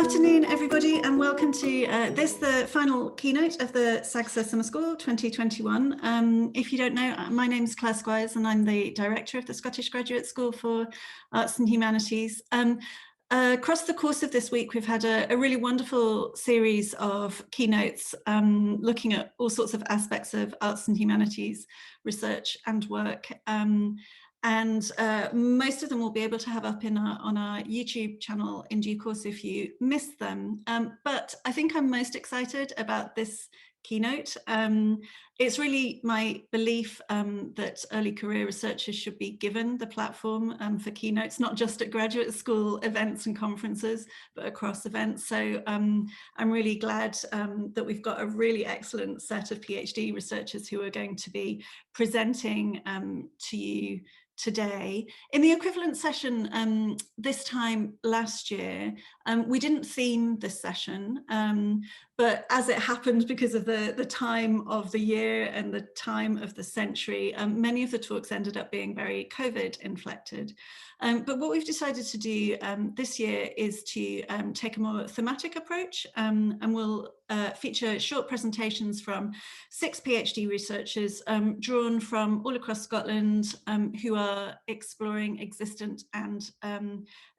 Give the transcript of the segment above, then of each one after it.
afternoon, everybody, and welcome to the final keynote of the SGSAH Summer School 2021. If you don't know, my name is Claire Squires and I'm the Director of the Scottish Graduate School for Arts and Humanities. Across the course of this week, we've had a really wonderful series of keynotes looking at all sorts of aspects of arts and humanities research and work. And most of them we'll be able to have up on our YouTube channel in due course if you missed them. But I think I'm most excited about this keynote. It's really my belief that early career researchers should be given the platform for keynotes, not just at graduate school events and conferences, but across events. So I'm really glad that we've got a really excellent set of PhD researchers who are going to be presenting to you today. In the equivalent session this time last year, we didn't theme this session, but as it happened because of the time of the year and the time of the century, many of the talks ended up being very COVID inflected. But what we've decided to do this year is to take a more thematic approach, and we'll feature short presentations from 6 PhD researchers drawn from all across Scotland who are exploring existent and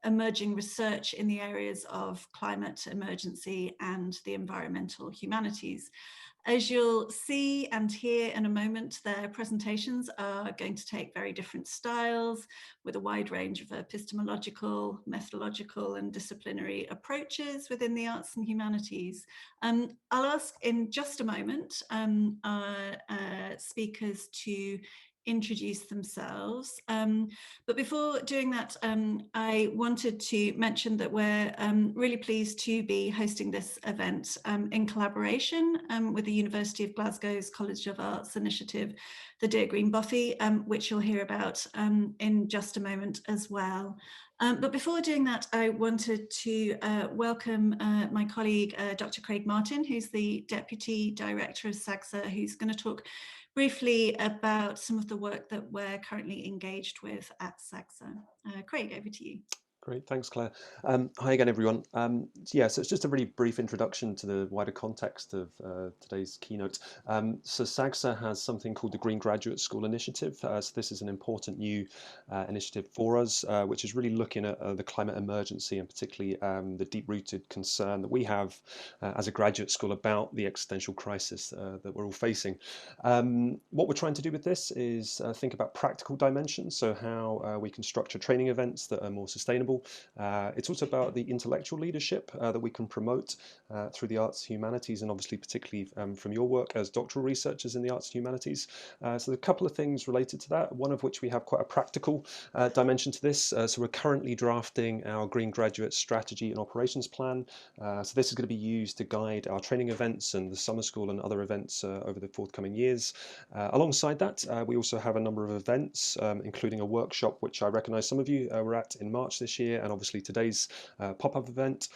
emerging research in the areas of climate emergency and the environmental humanities. As you'll see and hear in a moment, their presentations are going to take very different styles with a wide range of epistemological, methodological and disciplinary approaches within the arts and humanities. I'll ask in just a moment our speakers to introduce themselves. But before doing that, I wanted to mention that we're really pleased to be hosting this event in collaboration with the University of Glasgow's College of Arts initiative, the Dear Green Bothy, which you'll hear about in just a moment as well. But before doing that, I wanted to welcome my colleague, Dr. Craig Martin, who's the Deputy Director of SGSAH, who's going to talk briefly about some of the work that we're currently engaged with at SGSAH. Craig, over to you. Great, thanks, Claire. Hi again, everyone. So it's just a really brief introduction to the wider context of today's keynote. So SGSAH has something called the Green Graduate School Initiative. So this is an important new initiative for us, which is really looking at the climate emergency and particularly the deep-rooted concern that we have as a graduate school about the existential crisis that we're all facing. What we're trying to do with this is think about practical dimensions, so how we can structure training events that are more sustainable. It's also about the intellectual leadership that we can promote through the arts and humanities, and obviously particularly from your work as doctoral researchers in the arts and humanities. So there are a couple of things related to that, one of which we have quite a practical dimension to this. So we're currently drafting our Green Graduate Strategy and Operations Plan. So this is going to be used to guide our training events and the summer school and other events over the forthcoming years. Alongside that, we also have a number of events, including a workshop, which I recognise some of you were at in March this year, and obviously today's pop-up event.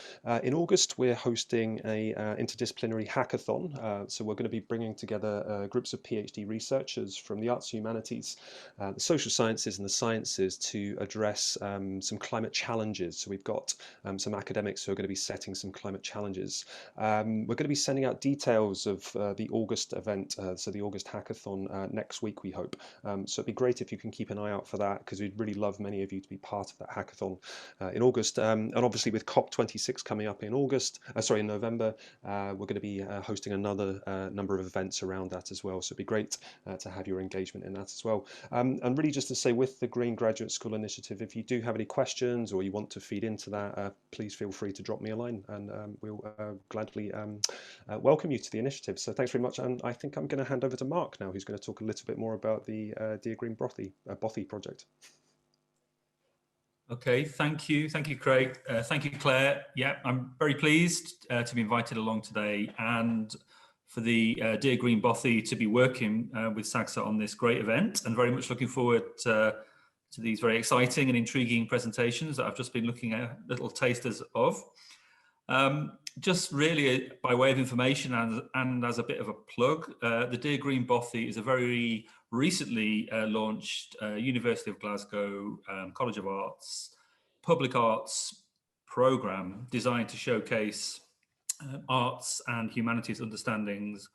In August, we're hosting a interdisciplinary hackathon. So we're going to be bringing together groups of PhD researchers from the arts and humanities, the social sciences and the sciences to address some climate challenges. So we've got some academics who are going to be setting some climate challenges. We're going to be sending out details of the August event, so the August hackathon next week, we hope. So it'd be great if you can keep an eye out for that, because we'd really love many of you to be part of that hackathon in August. And obviously with COP26 coming up in in November, we're going to be hosting another number of events around that as well. So it'd be great to have your engagement in that as well. And really just to say, with the Green Graduate School Initiative, if you do have any questions or you want to feed into that, please feel free to drop me a line, and we'll gladly welcome you to the initiative. So thanks very much. And I think I'm going to hand over to Mark now, who's going to talk a little bit more about the Dear Green Bothy project. Okay, thank you, Craig. Thank you, Claire. Yeah, I'm very pleased to be invited along today, and for the Dear Green Bothy to be working with SGSAH on this great event, and very much looking forward to these very exciting and intriguing presentations that I've just been looking at little tasters of. Just really by way of information and as a bit of a plug, the Dear Green Bothy is a very recently launched University of Glasgow College of Arts, public arts programme designed to showcase arts and humanities understandings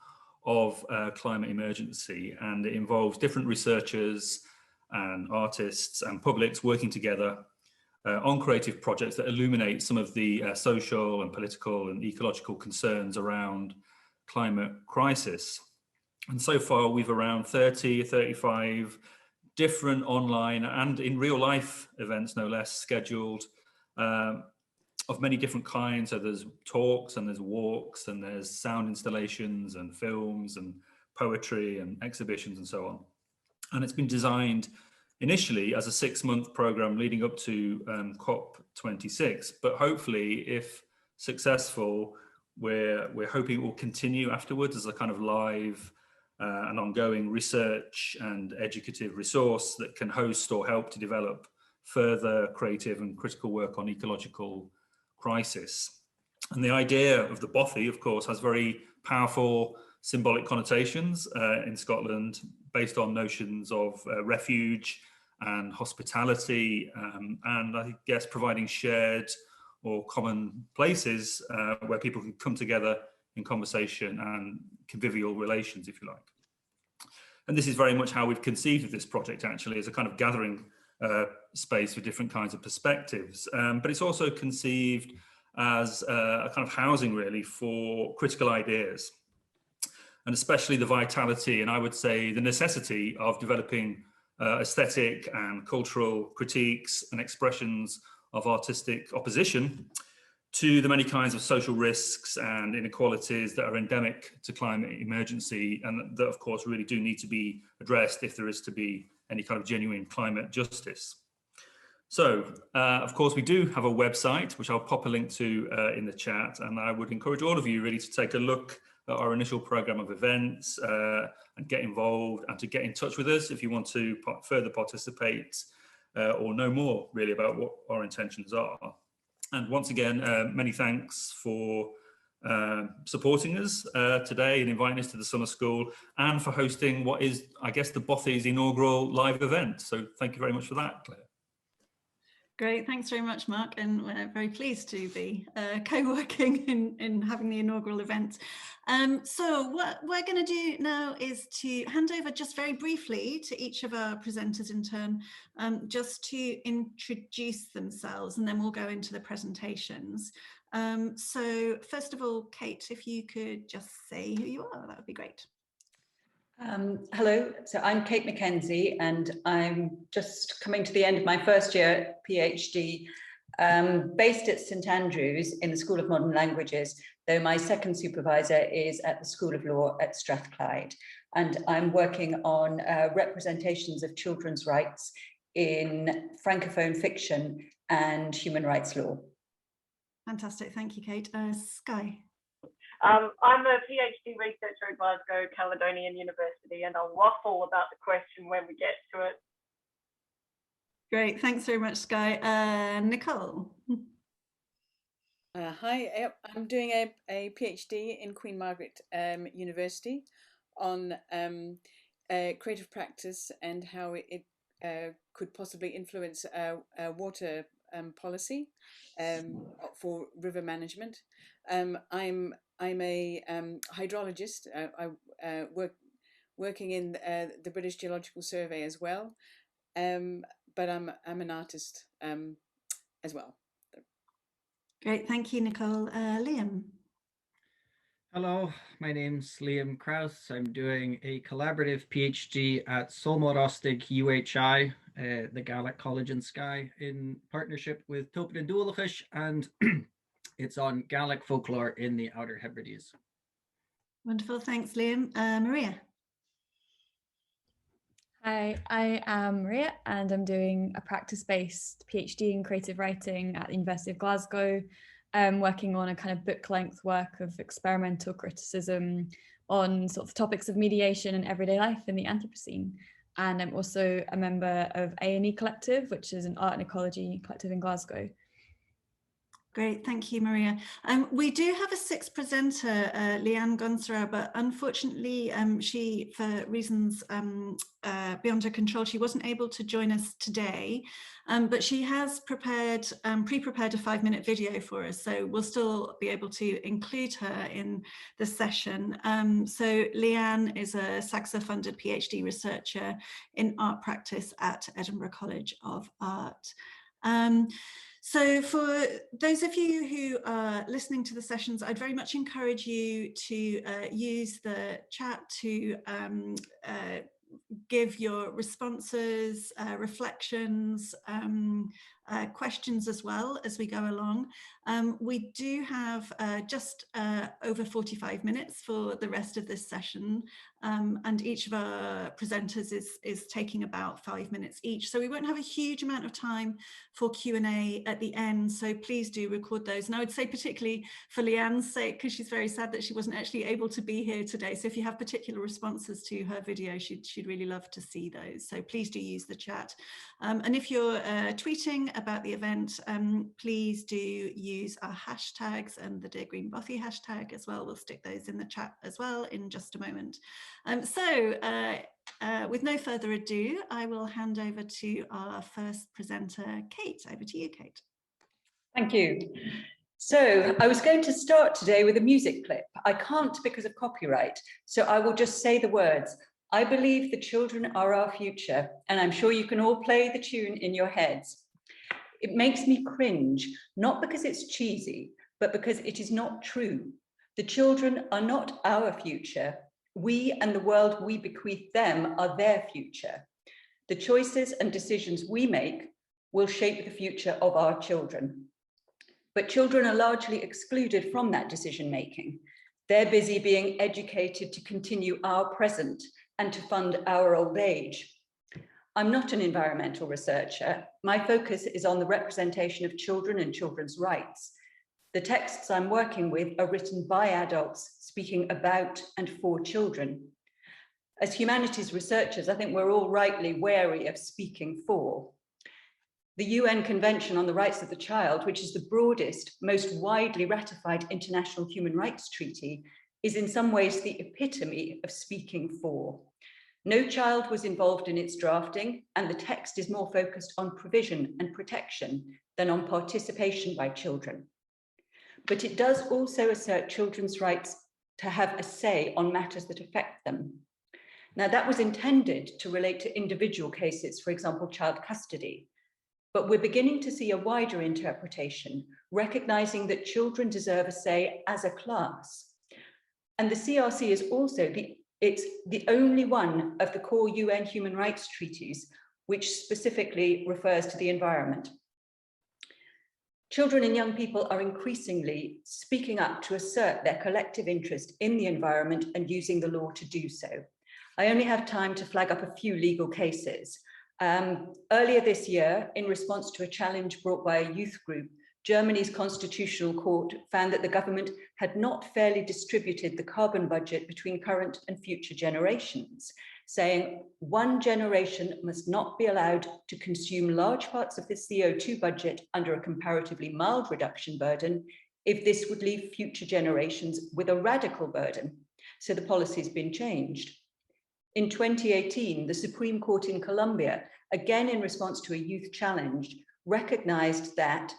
of climate emergency, and it involves different researchers and artists and publics working together on creative projects that illuminate some of the social and political and ecological concerns around climate crisis. And so far we've around 30, 35 different online and in real life events, no less, scheduled of many different kinds. So there's talks and there's walks and there's sound installations and films and poetry and exhibitions and so on. And it's been designed initially as a 6-month program leading up to COP26, but hopefully, if successful, we're hoping it will continue afterwards as a kind of live and ongoing research and educative resource that can host or help to develop further creative and critical work on ecological crisis. And the idea of the Bothy, of course, has very powerful symbolic connotations in Scotland, based on notions of refuge and hospitality, and I guess providing shared or common places where people can come together in conversation and convivial relations, if you like. And this is very much how we've conceived of this project, actually, as a kind of gathering space for different kinds of perspectives. But it's also conceived as a kind of housing, really, for critical ideas, and especially the vitality and I would say the necessity of developing aesthetic and cultural critiques and expressions of artistic opposition to the many kinds of social risks and inequalities that are endemic to climate emergency, and that of course really do need to be addressed if there is to be any kind of genuine climate justice. So of course we do have a website, which I'll pop a link to in the chat, and I would encourage all of you really to take a look at our initial programme of events and get involved, and to get in touch with us if you want to further participate or know more really about what our intentions are. And once again, many thanks for supporting us today and inviting us to the summer school, and for hosting what is, I guess, the Bothy's inaugural live event. So thank you very much for that, Claire. Great, thanks very much, Mark, and we're very pleased to be co-working in having the inaugural event. So what we're going to do now is to hand over just very briefly to each of our presenters in turn, just to introduce themselves, and then we'll go into the presentations. So first of all, Kate, if you could just say who you are, that would be great. Hello, so I'm Kate Mackenzie, and I'm just coming to the end of my first year PhD, based at St Andrews in the School of Modern Languages, though my second supervisor is at the School of Law at Strathclyde, and I'm working on representations of children's rights in Francophone fiction and human rights law. Fantastic, thank you, Kate. Skye. I'm a PhD researcher at Glasgow Caledonian University, and I'll waffle about the question when we get to it. Great, thanks very much, Skye. Nicole. Hi, I'm doing a PhD in Queen Margaret University on creative practice and how it could possibly influence water policy for river management. I'm a hydrologist. I working in the British Geological Survey as well, but I'm an artist as well. Great, thank you, Nicole. Liam. Hello, my name's Liam Crouse. I'm doing a collaborative PhD at Solmorostig UHI, the Gaelic College in Skye, in partnership with Gàidhealtachd, and it's on Gaelic folklore in the Outer Hebrides. Wonderful, thanks, Liam. Maria. Hi, I am Maria, and I'm doing a practice-based PhD in creative writing at the University of Glasgow, working on a kind of book-length work of experimental criticism on sort of topics of mediation and everyday life in the Anthropocene. And I'm also a member of A&E Collective, which is an art and ecology collective in Glasgow. Great, thank you, Maria. We do have a sixth presenter, Leanne Gonzale, but unfortunately, she, for reasons beyond her control, she wasn't able to join us today. But she has prepared, pre-prepared a 5-minute video for us, so we'll still be able to include her in the session. So Leanne is a SGSAH-funded PhD researcher in art practice at Edinburgh College of Art. So for those of you who are listening to the sessions, I'd very much encourage you to use the chat to give your responses, reflections, questions as well as we go along. We do have just over 45 minutes for the rest of this session, and each of our presenters is taking about 5 minutes each. So we won't have a huge amount of time for Q&A at the end, so please do record those. And I would say particularly for Leanne's sake, because she's very sad that she wasn't actually able to be here today. So if you have particular responses to her video, she'd really love to see those. So please do use the chat. And if you're tweeting about the event, please do use our hashtags and the Dear Green Bothy hashtag as well. We'll stick those in the chat as well in just a moment. With no further ado, I will hand over to our first presenter, Kate. Over to you, Kate. Thank you. So I was going to start today with a music clip. I can't because of copyright, so I will just say the words. I believe the children are our future, and I'm sure you can all play the tune in your heads. It makes me cringe, not because it's cheesy, but because it is not true. The children are not our future. We and the world we bequeath them are their future. The choices and decisions we make will shape the future of our children. But children are largely excluded from that decision making. They're busy being educated to continue our present and to fund our old age. I'm not an environmental researcher. My focus is on the representation of children and children's rights. The texts I'm working with are written by adults speaking about and for children. As humanities researchers, I think we're all rightly wary of speaking for. The UN Convention on the Rights of the Child, which is the broadest, most widely ratified international human rights treaty, is in some ways the epitome of speaking for. No child was involved in its drafting, and the text is more focused on provision and protection than on participation by children. But it does also assert children's rights to have a say on matters that affect them. Now, that was intended to relate to individual cases, for example, child custody. But we're beginning to see a wider interpretation, recognizing that children deserve a say as a class. And the CRC is also the only one of the core UN human rights treaties which specifically refers to the environment. Children and young people are increasingly speaking up to assert their collective interest in the environment and using the law to do so. I only have time to flag up a few legal cases. Earlier this year, in response to a challenge brought by a youth group, Germany's constitutional court found that the government had not fairly distributed the carbon budget between current and future generations, saying one generation must not be allowed to consume large parts of the CO2 budget under a comparatively mild reduction burden if this would leave future generations with a radical burden. So the policy has been changed. In 2018, the Supreme Court in Colombia, again in response to a youth challenge, recognized that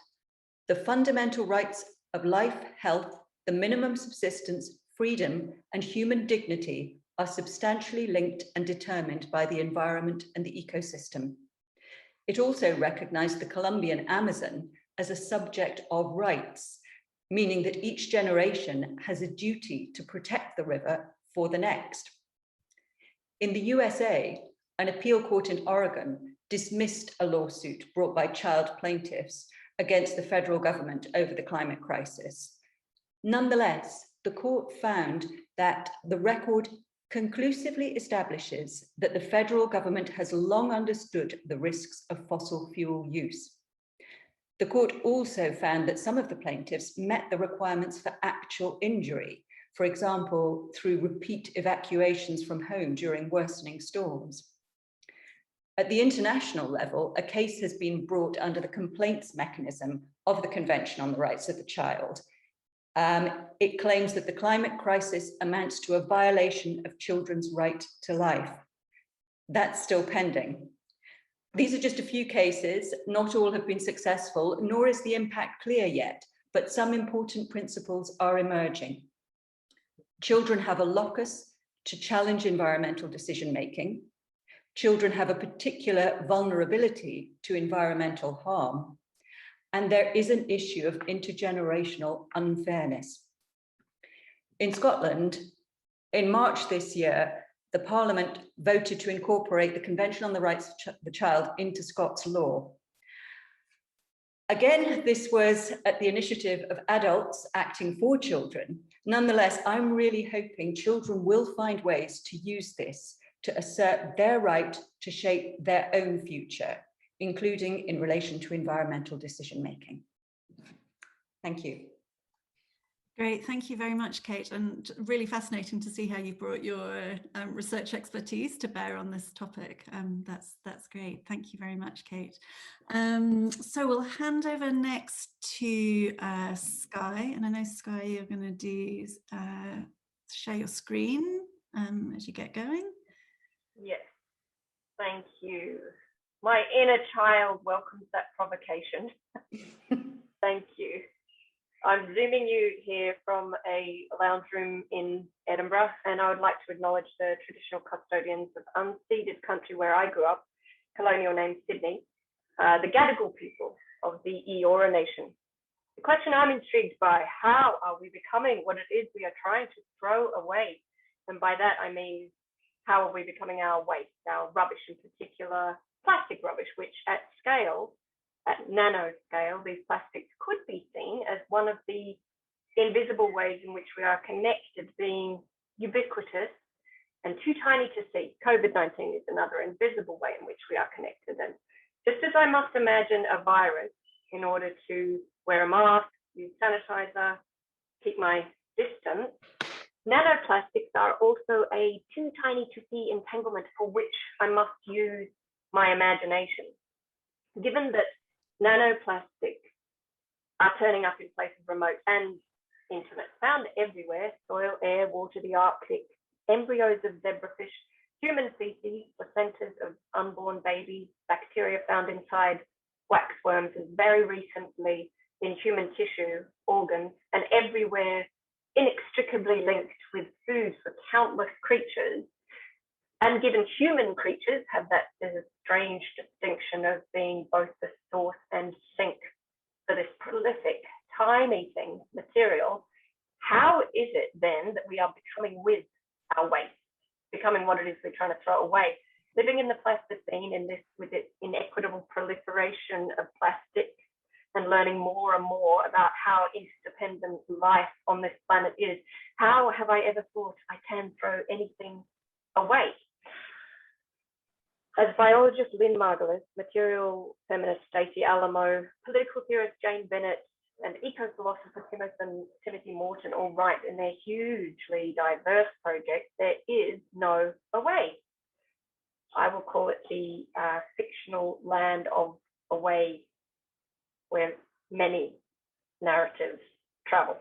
the fundamental rights of life, health, the minimum subsistence, freedom, and human dignity are substantially linked and determined by the environment and the ecosystem. It also recognized the Colombian Amazon as a subject of rights, meaning that each generation has a duty to protect the river for the next. In the USA, an appeal court in Oregon dismissed a lawsuit brought by child plaintiffs against the federal government over the climate crisis. Nonetheless, the court found that the record conclusively establishes that the federal government has long understood the risks of fossil fuel use. The court also found that some of the plaintiffs met the requirements for actual injury, for example, through repeat evacuations from home during worsening storms. At the international level, a case has been brought under the complaints mechanism of the Convention on the Rights of the Child. It claims that the climate crisis amounts to a violation of children's right to life. That's still pending. These are just a few cases. Not all have been successful, nor is the impact clear yet, but some important principles are emerging. Children have a locus to challenge environmental decision-making. Children have a particular vulnerability to environmental harm. And there is an issue of intergenerational unfairness. In Scotland, in March this year, the Parliament voted to incorporate the Convention on the Rights of the Child into Scots law. Again, this was at the initiative of adults acting for children. Nonetheless, I'm really hoping children will find ways to use this to assert their right to shape their own future, including in relation to environmental decision-making. Thank you. Great, thank you very much, Kate, and really fascinating to see how you've brought your research expertise to bear on this topic. That's great. Thank you very much, Kate. So we'll hand over next to Skye, and I know, Skye, you're going to do share your screen as you get going. Yes, thank you. My inner child welcomes that provocation. Thank you. I'm zooming you here from a lounge room in Edinburgh, and I would like to acknowledge the traditional custodians of unceded country where I grew up, colonial name Sydney, the Gadigal people of the Eora Nation. The question I'm intrigued by, how are we becoming what it is we are trying to throw away? And by that, I mean, how are we becoming our waste, our rubbish, in particular, plastic rubbish, which at scale, at nano scale, these plastics could be seen as one of the invisible ways in which we are connected, being ubiquitous and too tiny to see. COVID-19 is another invisible way in which we are connected. And just as I must imagine a virus in order to wear a mask, use sanitizer, keep my distance, nanoplastics are also a too tiny to see entanglement for which I must use my imagination. Given that nanoplastics are turning up in places remote and intimate, found everywhere, soil, air, water, the Arctic, embryos of zebrafish, human feces, placentas of unborn babies, bacteria found inside waxworms, and very recently in human tissue, organs, and everywhere inextricably linked with food for countless creatures. And given human creatures have that strange distinction of being both the source and sink for this prolific, time-eating material, how is it then that we are becoming with our waste, becoming what it is we're trying to throw away, living in the Plasticine in this with its inequitable proliferation of plastic, and learning more and more about how interdependent life on this planet is? How have I ever thought I can throw anything away? As biologist Lynn Margulis, material feminist Stacey Alamo, political theorist Jane Bennett, and eco-philosopher Timothy Morton all write in their hugely diverse project, there is no away. I will call it the fictional land of away, where many narratives travel.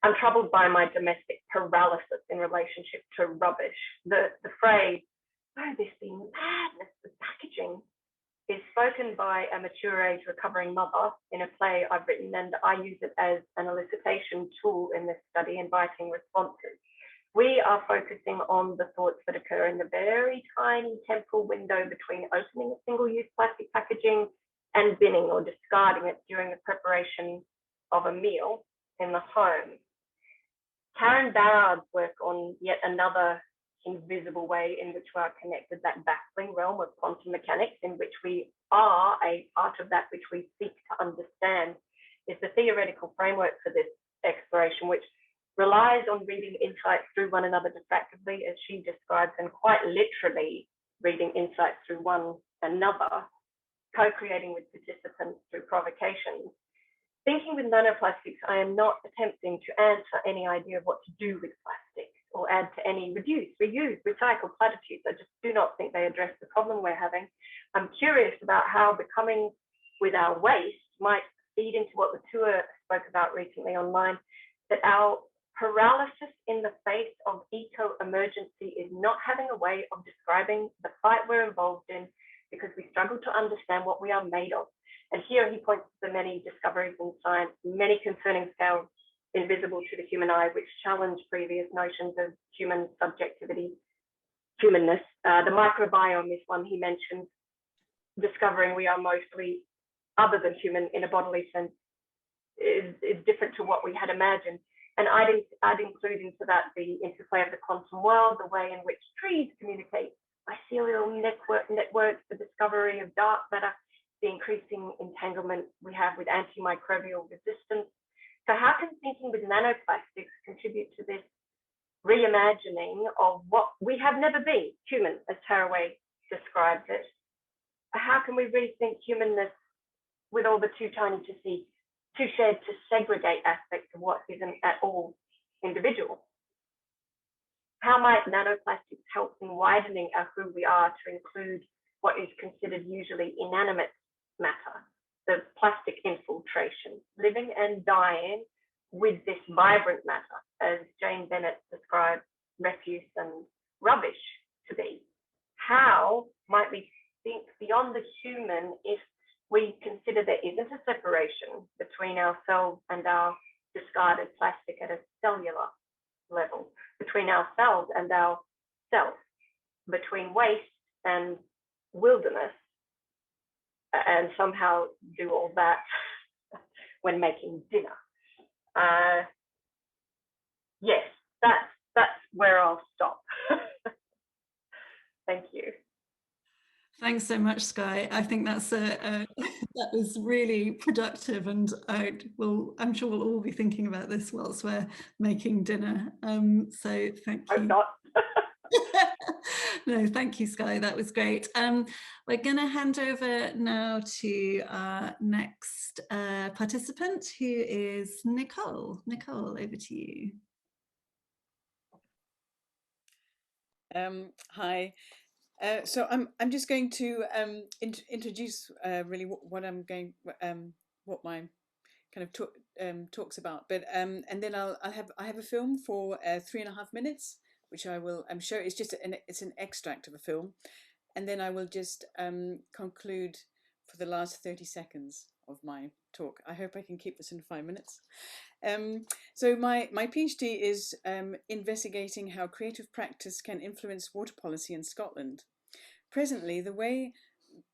I'm troubled by my domestic paralysis in relationship to rubbish. The phrase, "Oh, this be madness with packaging," is spoken by a mature age recovering mother in a play I've written, and I use it as an elicitation tool in this study, inviting responses. We are focusing on the thoughts that occur in the very tiny temporal window between opening a single-use plastic packaging and binning or discarding it during the preparation of a meal in the home. Karen Barrard's work on yet another invisible way in which we are connected, that baffling realm of quantum mechanics in which we are a part of that which we seek to understand, is the theoretical framework for this exploration, which relies on reading insights through one another distractedly, as she describes, and quite literally reading insights through one another, co-creating with participants through provocations. Thinking with nanoplastics, I am not attempting to answer any idea of what to do with plastic. or add to any reduce, reuse, recycle platitudes. I just do not think they address the problem we're having. I'm curious about how becoming with our waste might feed into what the tour spoke about recently online, that our paralysis in the face of eco-emergency is not having a way of describing the fight we're involved in, because we struggle to understand what we are made of. And here he points to the many discoveries in science, many concerning scales invisible to the human eye, which challenge previous notions of human subjectivity, humanness. The microbiome is one he mentions, discovering we are mostly other than human in a bodily sense is different to what we had imagined. And I'd include into that the interplay of the quantum world, the way in which trees communicate, mycelial networks, the discovery of dark matter, the increasing entanglement we have with antimicrobial resistance. So how can thinking with nanoplastics contribute to this reimagining of what we have never been, human, as Taraway describes it? How can we rethink humanness with all the too tiny to see, too shared to segregate aspects of what isn't at all individual? How might nanoplastics help in widening our who we are to include what is considered usually inanimate matter, the plastic infiltration, living and dying with this vibrant matter, as Jane Bennett described refuse and rubbish to be? How might we think beyond the human if we consider there isn't a separation between ourselves and our discarded plastic at a cellular level, between ourselves and our self, between waste and wilderness, and somehow do all that when making dinner? Yes, that's where I'll stop. Thank you. Thanks so much, Skye. I think that's that was really productive, and I'm sure we'll all be thinking about this whilst we're making dinner. So thank you. I'm not. No, thank you, Skye. That was great. We're going to hand over now to our next participant, who is Nicole. Nicole, over to you. Hi. So I'm just going to introduce really what I'm going what my kind of talks about, but and then I have a film for 3.5 minutes, which I will show. It's just it's an extract of a film, and then I will just conclude for the last 30 seconds of my talk. I hope I can keep this in 5 minutes. So my PhD is investigating how creative practice can influence water policy in Scotland. Presently, the way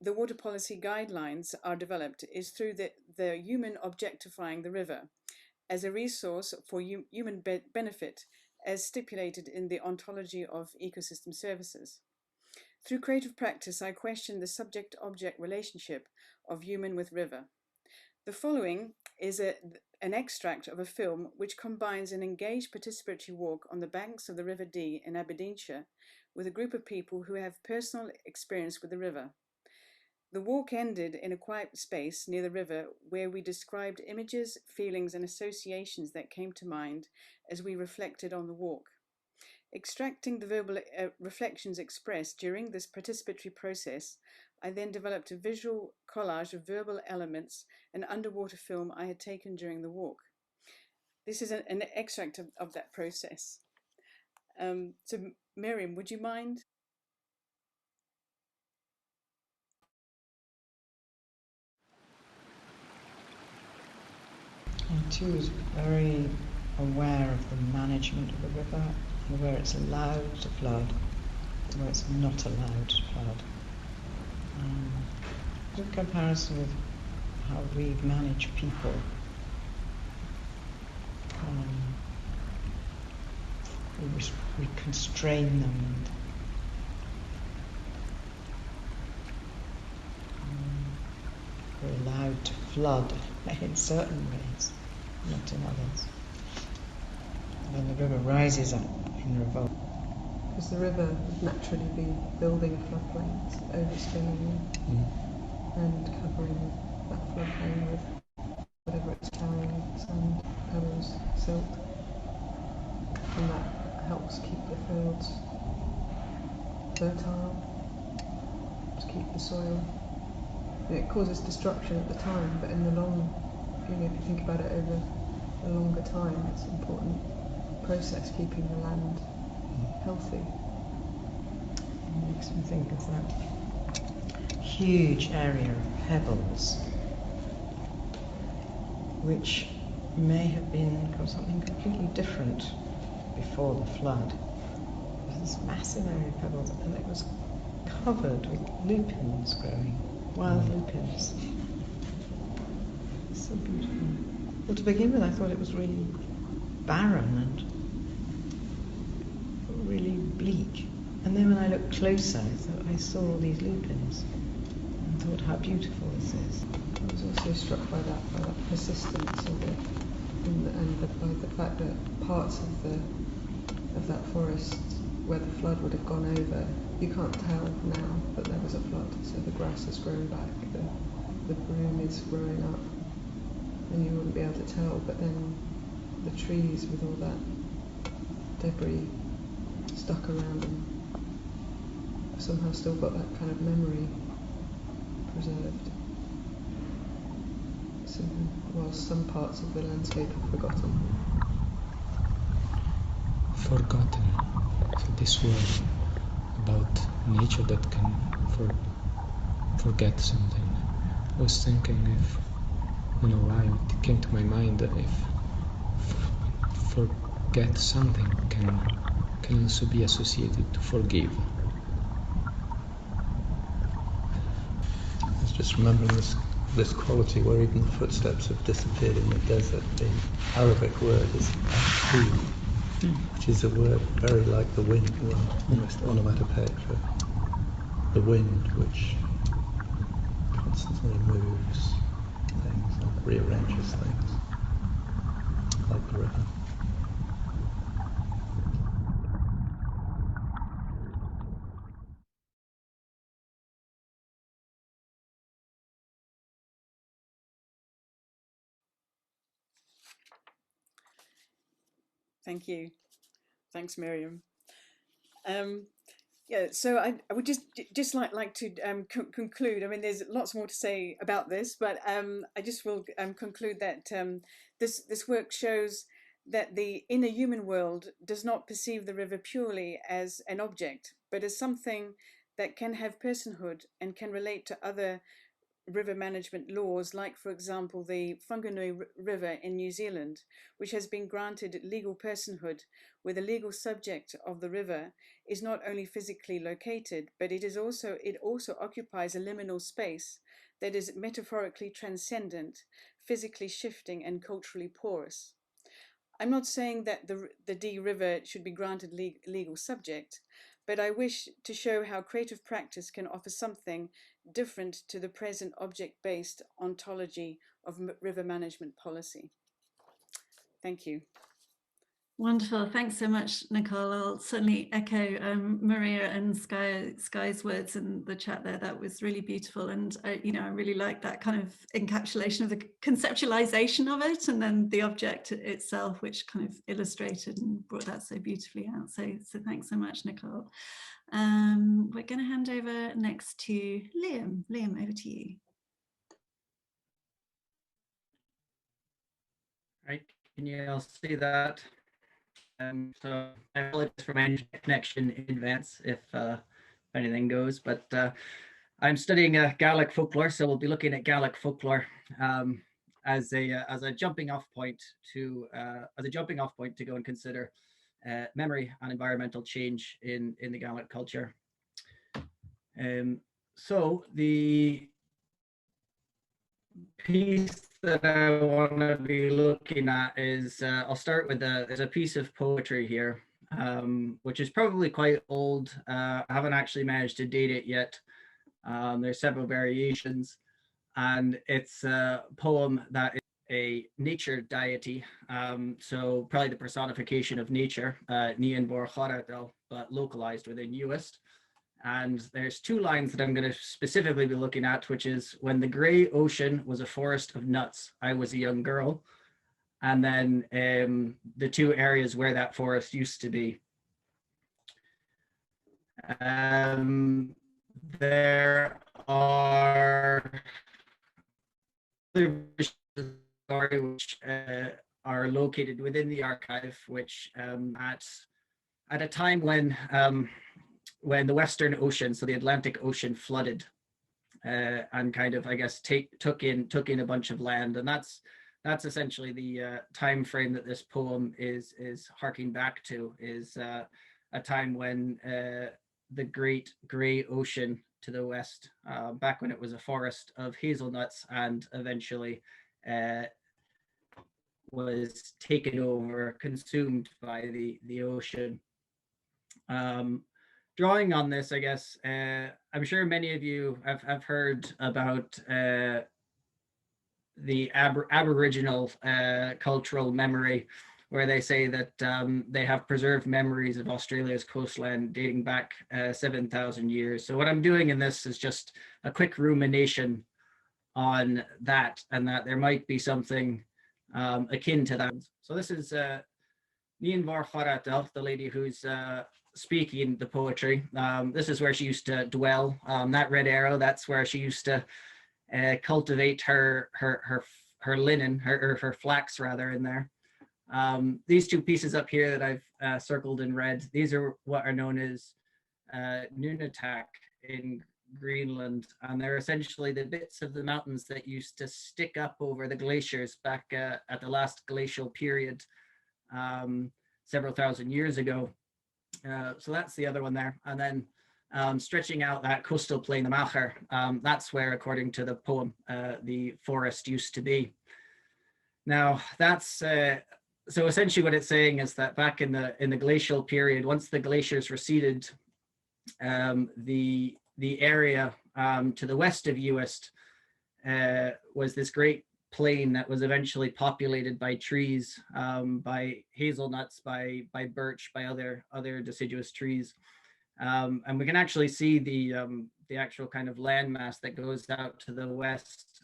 the water policy guidelines are developed is through the human objectifying the river as a resource for human benefit, as stipulated in the ontology of ecosystem services. Through creative practice, I question the subject-object relationship of human with river. The following is an extract of a film which combines an engaged participatory walk on the banks of the River Dee in Aberdeenshire with a group of people who have personal experience with the river. The walk ended in a quiet space near the river where we described images, feelings and associations that came to mind as we reflected on the walk. Extracting the verbal reflections expressed during this participatory process, I then developed a visual collage of verbal elements and underwater film I had taken during the walk. This is an extract of that process. So Miriam, would you mind? I too was very aware of the management of the river, and where it's allowed to flood, and where it's not allowed to flood. In comparison with how we manage people, we constrain them, and we're allowed to flood in certain ways, not in others. And then the river rises up in revolt. Because the river would naturally be building floodplains, overspilling and covering that floodplain with whatever it's carrying, sand, pebbles, silt, and that helps keep fertile, to keep the soil. And it causes destruction at the time, but in the long, if you think about it over a longer time, it's an important process keeping the land healthy. It makes me think of that huge area of pebbles, which may have been something completely different before the flood. There was this massive area of pebbles, and it was covered with lupins growing, wild lupins. So beautiful. Well, to begin with, I thought it was really barren and really bleak. And then when I looked closer, I saw all these lupins and thought how beautiful this is. I was also struck by that persistence of it, and by the fact that parts of that forest where the flood would have gone over, you can't tell now that there was a flood. So the grass has grown back, the broom is growing up, and you wouldn't be able to tell. But then the trees with all that debris stuck around them somehow still got that kind of memory preserved. Whilst some parts of the landscape are forgotten. Forgotten. So this word about nature that can forget something. I was thinking if, why it came to my mind that if forget something can also be associated to forgive. I was just remembering this quality where even the footsteps have disappeared in the desert. The Arabic word is ashib, which is a word very like the wind, almost onomatopoeic for the wind, which constantly moves things and rearranges things, like the river. Thank you. Thanks, Miriam. Yeah, so I would just like to conclude. I mean, there's lots more to say about this, but I just will conclude that this work shows that the inner human world does not perceive the river purely as an object, but as something that can have personhood and can relate to other river management laws, like, for example, the Whanganui River in New Zealand, which has been granted legal personhood, where the legal subject of the river is not only physically located, but it also occupies a liminal space that is metaphorically transcendent, physically shifting, and culturally porous. I'm not saying that the Dee River should be granted legal subject, but I wish to show how creative practice can offer something different to the present object-based ontology of river management policy. Thank you. Wonderful. Thanks so much, Nicole. I'll certainly echo Maria and Skye's words in the chat there. That was really beautiful. And, I really like that kind of encapsulation of the conceptualization of it, and then the object itself, which kind of illustrated and brought that so beautifully out. So thanks so much, Nicole. We're going to hand over next to Liam. Liam, over to you. Right, can you all see that? So I apologize for my internet connection in advance if anything goes, but I'm studying Gaelic folklore, so we'll be looking at Gaelic folklore as a jumping off point to go and consider memory and environmental change in the Gaelic culture. So the piece that I want to be looking at is I'll start with there's a piece of poetry here, which is probably quite old. I haven't actually managed to date it yet. There's several variations, and it's a poem that is a nature deity, so probably the personification of nature, Níon Bor Charatal, but localized within Uist. And there's two lines that I'm going to specifically be looking at, which is, when the gray ocean was a forest of nuts, I was a young girl. And then the two areas where that forest used to be. There are other story which are located within the archive, which at a time when the Western Ocean, so the Atlantic Ocean, flooded and kind of, I guess, took in a bunch of land, and that's essentially the time frame that this poem is harking back to, is a time when the great grey ocean to the west, back when it was a forest of hazelnuts, and eventually was taken over, consumed by the ocean. Drawing on this, I guess, I'm sure many of you have heard about the Aboriginal cultural memory, where they say that they have preserved memories of Australia's coastline dating back 7,000 years. So what I'm doing in this is just a quick rumination on that, and that there might be something akin to that. So this is Leanne Gonzale, the lady who's speaking the poetry. This is where she used to dwell. That red arrow, that's where she used to cultivate her linen, her flax rather, in there. These two pieces up here that I've circled in red, these are what are known as Nunatak in Greenland, and they're essentially the bits of the mountains that used to stick up over the glaciers back at the last glacial period several thousand years ago. So that's the other one there. And then stretching out that coastal plain, the Macher, that's where, according to the poem, the forest used to be. Now, that's so essentially what it's saying is that back in the glacial period, once the glaciers receded, the area to the west of Uist was this great plain that was eventually populated by trees, by hazelnuts, by birch, by other deciduous trees, and we can actually see the actual kind of landmass that goes out to the west.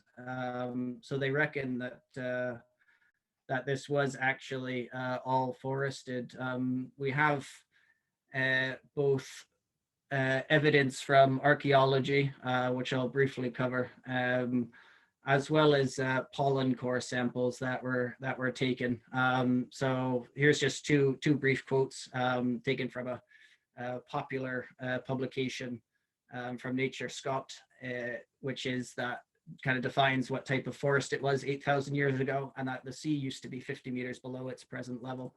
So they reckon that that this was actually all forested. We have both evidence from archaeology, which I'll briefly cover, as well as pollen core samples that were taken. So here's just two brief quotes taken from a popular publication from Nature Scott, which is that kind of defines what type of forest it was 8,000 years ago, and that the sea used to be 50 meters below its present level.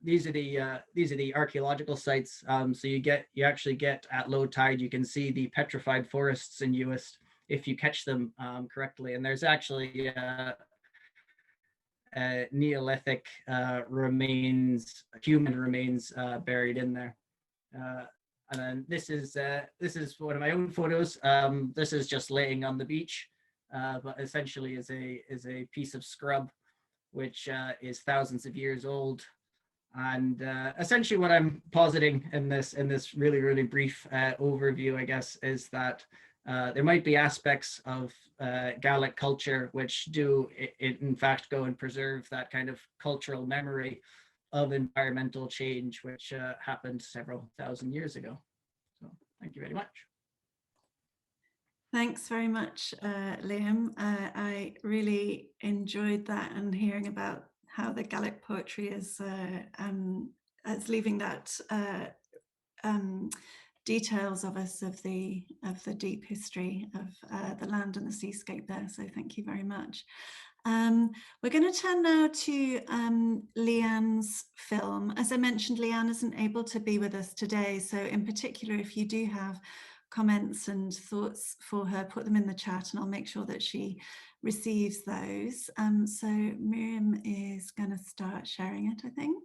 These are the archaeological sites. So you actually get at low tide, you can see the petrified forests in Uist if you catch them correctly. And there's actually Neolithic remains, human remains buried in there. And then this is one of my own photos. This is just laying on the beach, but essentially is a piece of scrub which is thousands of years old. And essentially what I'm positing in this really, really brief overview, I guess, is that there might be aspects of Gaelic culture which do, in fact, go and preserve that kind of cultural memory of environmental change, which happened several thousand years ago. So thank you very much. Thanks very much, Liam. I really enjoyed that, and hearing about how the Gaelic poetry is leaving that details of us of the deep history of the land and the seascape there. So thank you very much. We're going to turn now to Leanne's film. As I mentioned, Leanne isn't able to be with us today. So in particular, if you do have comments and thoughts for her, put them in the chat and I'll make sure that she receives those. So Miriam is going to start sharing it, I think.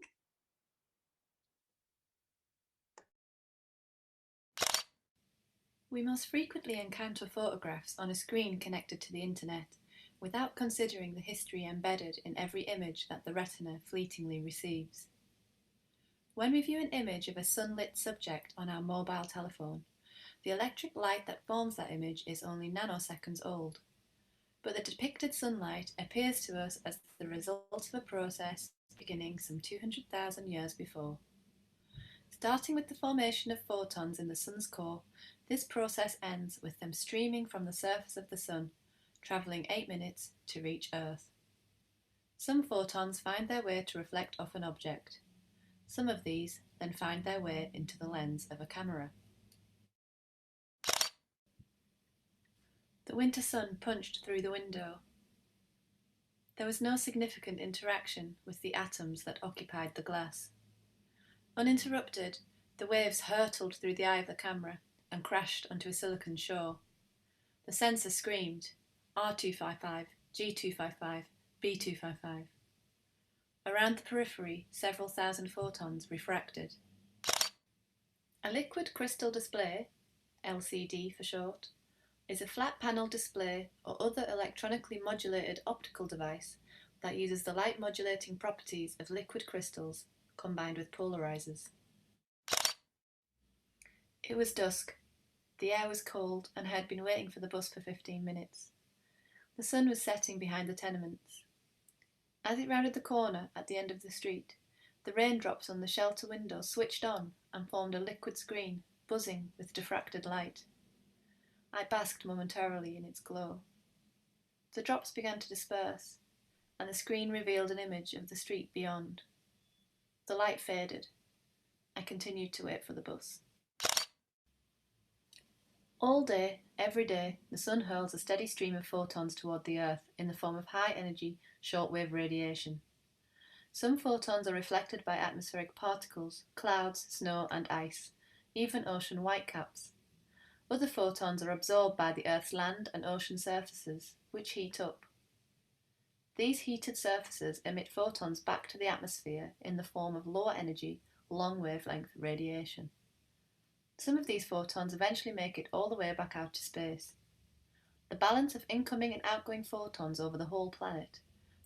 We most frequently encounter photographs on a screen connected to the internet without considering the history embedded in every image that the retina fleetingly receives. When we view an image of a sunlit subject on our mobile telephone, the electric light that forms that image is only nanoseconds old, but the depicted sunlight appears to us as the result of a process beginning some 200,000 years before. Starting with the formation of photons in the sun's core, this process ends with them streaming from the surface of the sun, travelling 8 minutes to reach Earth. Some photons find their way to reflect off an object. Some of these then find their way into the lens of a camera. The winter sun punched through the window. There was no significant interaction with the atoms that occupied the glass. Uninterrupted, the waves hurtled through the eye of the camera and crashed onto a silicon shore. The sensor screamed, R255, G255, B255. Around the periphery, several thousand photons refracted. A liquid crystal display, LCD for short, is a flat panel display or other electronically modulated optical device that uses the light modulating properties of liquid crystals combined with polarizers. It was dusk. The air was cold and I had been waiting for the bus for 15 minutes. The sun was setting behind the tenements. As it rounded the corner at the end of the street, the raindrops on the shelter window switched on and formed a liquid screen, buzzing with diffracted light. I basked momentarily in its glow. The drops began to disperse, and the screen revealed an image of the street beyond. The light faded. I continued to wait for the bus. All day, every day, the sun hurls a steady stream of photons toward the Earth in the form of high-energy, shortwave radiation. Some photons are reflected by atmospheric particles, clouds, snow and ice, even ocean whitecaps. Other photons are absorbed by the Earth's land and ocean surfaces, which heat up. These heated surfaces emit photons back to the atmosphere in the form of lower-energy, long-wavelength radiation. Some of these photons eventually make it all the way back out to space. The balance of incoming and outgoing photons over the whole planet,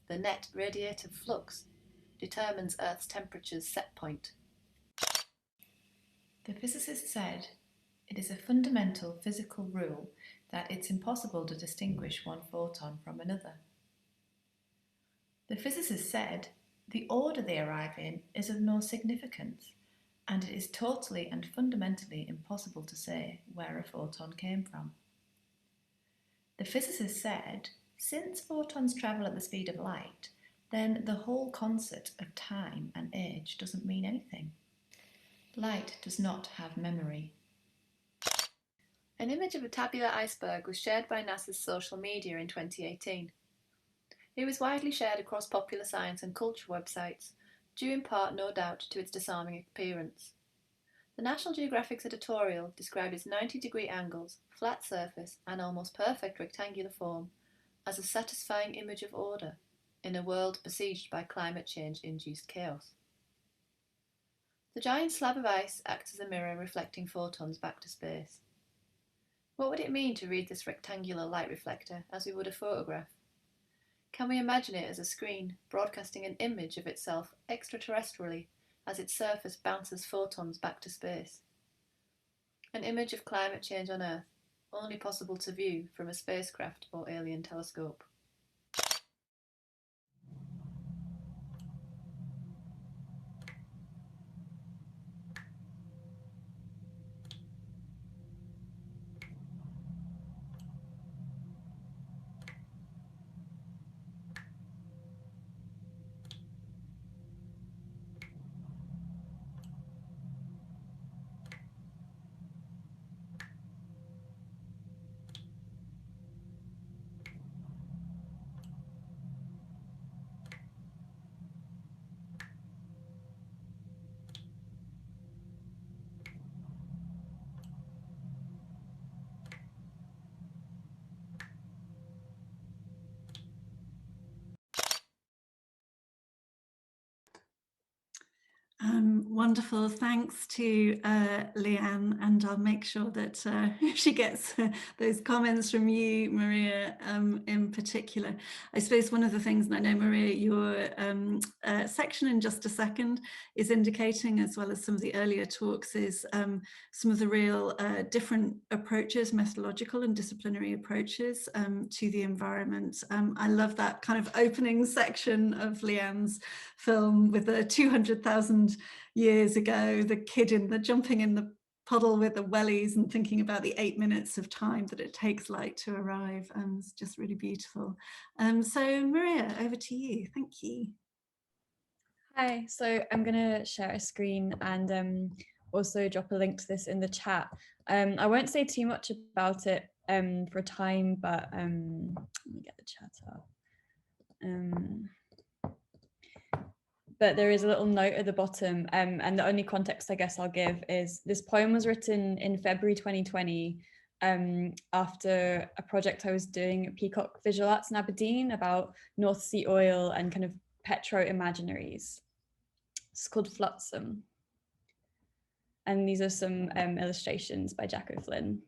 the net radiative flux, determines Earth's temperature's set point. The physicist said, "It is a fundamental physical rule that it's impossible to distinguish one photon from another." The physicist said, "The order they arrive in is of no significance, and it is totally and fundamentally impossible to say where a photon came from." The physicist said, "Since photons travel at the speed of light, then the whole concept of time and age doesn't mean anything. Light does not have memory." An image of a tabular iceberg was shared by NASA's social media in 2018. It was widely shared across popular science and culture websites, due in part, no doubt, to its disarming appearance. The National Geographic's editorial described its 90-degree angles, flat surface, and almost perfect rectangular form as a satisfying image of order in a world besieged by climate change-induced chaos. The giant slab of ice acts as a mirror reflecting photons back to space. What would it mean to read this rectangular light reflector as we would a photograph? Can we imagine it as a screen broadcasting an image of itself extraterrestrially as its surface bounces photons back to space? An image of climate change on Earth, only possible to view from a spacecraft or alien telescope. Wonderful, thanks to Leanne, and I'll make sure that she gets those comments from you, Maria, in particular. I suppose one of the things, and I know, Maria, your section in just a second is indicating, as well as some of the earlier talks, is some of the real different approaches, methodological and disciplinary approaches to the environment. I love that kind of opening section of Leanne's film with the 200,000 years ago, the kid in the jumping in the puddle with the wellies and thinking about the 8 minutes of time that it takes light to arrive. It's just really beautiful. So Maria, over to you. Thank you. Hi, so I'm going to share a screen and also drop a link to this in the chat. I won't say too much about it for time, but let me get the chat up. But there is a little note at the bottom, and the only context I guess I'll give is this poem was written in February 2020 after a project I was doing at Peacock Visual Arts in Aberdeen about North Sea oil and kind of petro-imaginaries. It's called Flotsam. And these are some illustrations by Jack O'Flynn.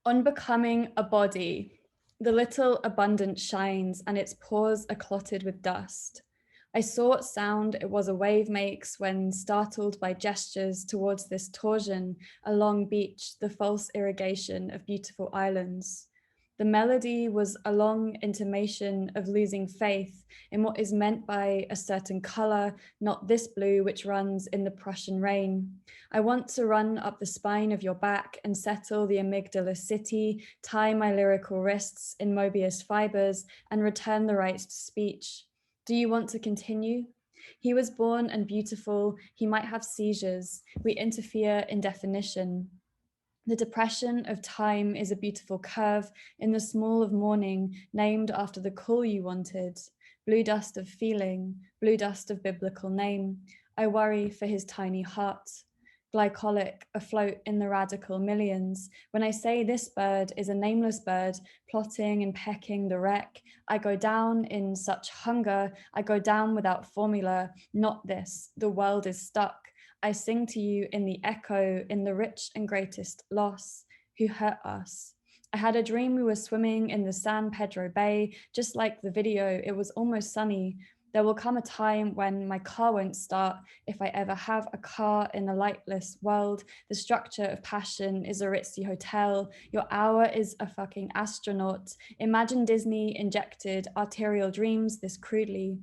On becoming a body, the little abundance shines and its pores are clotted with dust. I saw what sound it was a wave makes when startled by gestures towards this torsion along beach, the false irrigation of beautiful islands. The melody was a long intimation of losing faith in what is meant by a certain color, not this blue which runs in the Prussian rain. I want to run up the spine of your back and settle the amygdala city, tie my lyrical wrists in Mobius fibers and return the rights to speech. Do you want to continue? He was born and beautiful. He might have seizures. We interfere in definition. The depression of time is a beautiful curve in the small of morning, named after the cool you wanted. Blue dust of feeling, blue dust of biblical name. I worry for his tiny heart. Glycolic, afloat in the radical millions. When I say this bird is a nameless bird, plotting and pecking the wreck, I go down in such hunger, I go down without formula, not this, the world is stuck. I sing to you in the echo, in the rich and greatest loss, who hurt us. I had a dream we were swimming in the San Pedro Bay, just like the video, it was almost sunny. There will come a time when my car won't start, if I ever have a car in a lightless world. The structure of passion is a ritzy hotel. Your hour is a fucking astronaut. Imagine Disney injected arterial dreams this crudely.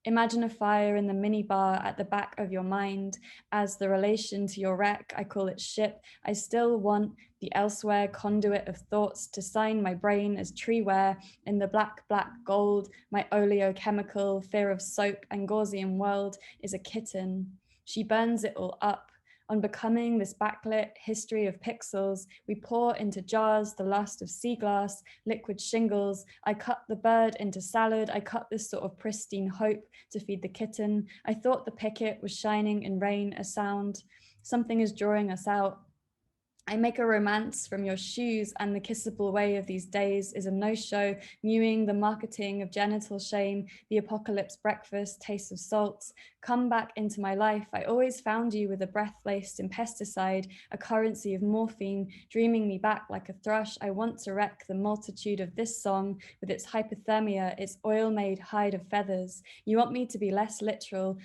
Imagine a fire in the minibar at the back of your mind. As the relation to your wreck, I call it ship. I still want the elsewhere conduit of thoughts to sign my brain as treeware in the black, black gold. My oleochemical fear of soap and Gaussian world is a kitten. She burns it all up. On becoming this backlit history of pixels, we pour into jars the lust of sea glass, liquid shingles. I cut the bird into salad. I cut this sort of pristine hope to feed the kitten. I thought the picket was shining in rain, a sound. Something is drawing us out. I make a romance from your shoes, and the kissable way of these days is a no-show, mewing the marketing of genital shame, the apocalypse breakfast, taste of salts. Come back into my life. I always found you with a breath laced in pesticide, a currency of morphine, dreaming me back like a thrush. I want to wreck the multitude of this song with its hypothermia, its oil-made hide of feathers. You want me to be less literal.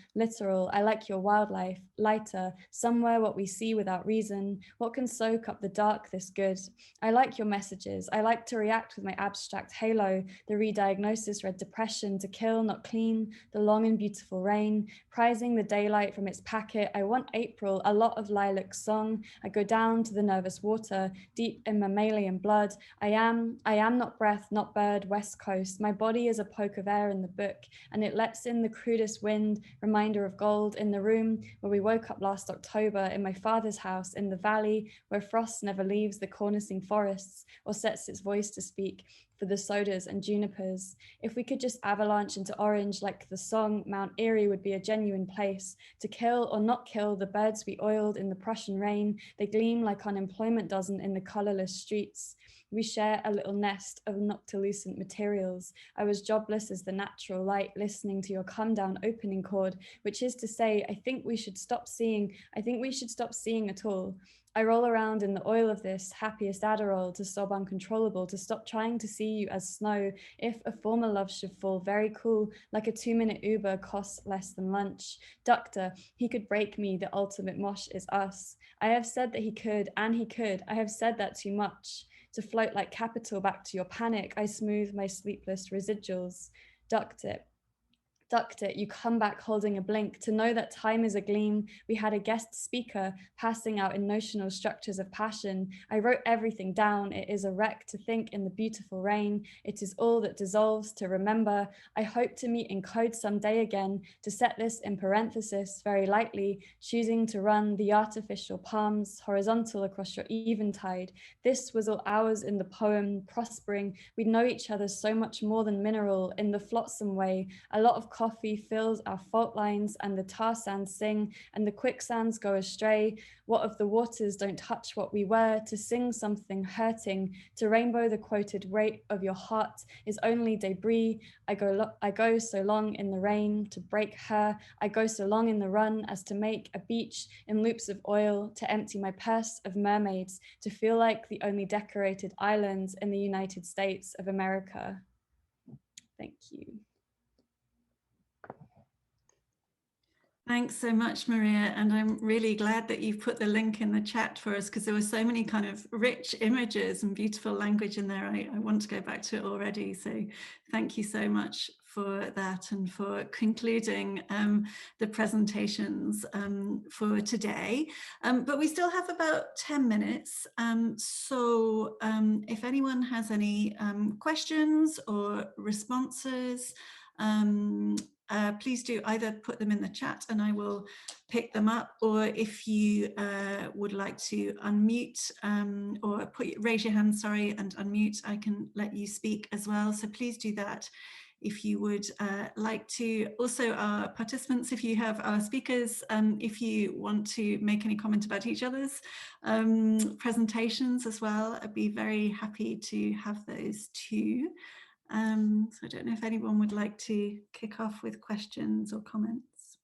I like your wildlife, lighter, somewhere what we see without reason. What can soak up the dark this good? I like your messages. I like to react with my abstract halo, the re-diagnosis read depression, to kill, not clean, the long and beautiful rain, prizing the daylight from its packet. I want April, a lot of lilac song. I go down to the nervous water, deep in mammalian blood. I am not breath, not bird, West Coast. My body is a poke of air in the book, and it lets in the crudest wind, reminder of gold in the room where we woke up last October, in my father's house in the valley where frost never leaves the cornicing forests or sets its voice to speak for the sodas and junipers. If we could just avalanche into orange like the song, Mount Erie would be a genuine place to kill or not kill the birds we oiled in the Prussian rain. They gleam like unemployment doesn't in the colorless streets. We share a little nest of noctilucent materials. I was jobless as the natural light, listening to your come down opening chord, which is to say, I think we should stop seeing at all. I roll around in the oil of this happiest Adderall to sob uncontrollable, to stop trying to see you as snow. If a former love should fall, very cool, like a 2-minute Uber costs less than lunch. Doctor, he could break me, the ultimate mosh is us. I have said that he could, and he could. I have said that too much. To float like capital back to your panic, I smooth my sleepless residuals. Duct it. ducked it, you come back holding a blink, to know that time is a gleam. We had a guest speaker passing out in notional structures of passion. I wrote everything down. It is a wreck to think in the beautiful rain. It is all that dissolves to remember. I hope to meet in code someday again, to set this in parenthesis very lightly, choosing to run the artificial palms horizontal across your eventide. This was all ours in the poem, prospering. We know each other so much more than mineral in the flotsam way. A lot of coffee fills our fault lines, and the tar sands sing, and the quicksands go astray. What of the waters don't touch what we were? To sing something hurting, to rainbow the quoted rate of your heart is only debris. I go so long in the rain to break her. I go so long in the run as to make a beach in loops of oil, to empty my purse of mermaids, to feel like the only decorated islands in the United States of America. Thank you. Thanks so much, Maria. And I'm really glad that you've put the link in the chat for us, because there were so many kind of rich images and beautiful language in there. I want to go back to it already. So thank you so much for that, and for concluding the presentations for today. But we still have about 10 minutes. So if anyone has any questions or responses, please do either put them in the chat and I will pick them up, or if you would like to unmute or raise your hand, sorry, and unmute, I can let you speak as well. So please do that if you would like to. Also, our participants, if you have our speakers, if you want to make any comment about each other's presentations as well, I'd be very happy to have those too. So I don't know if anyone would like to kick off with questions or comments.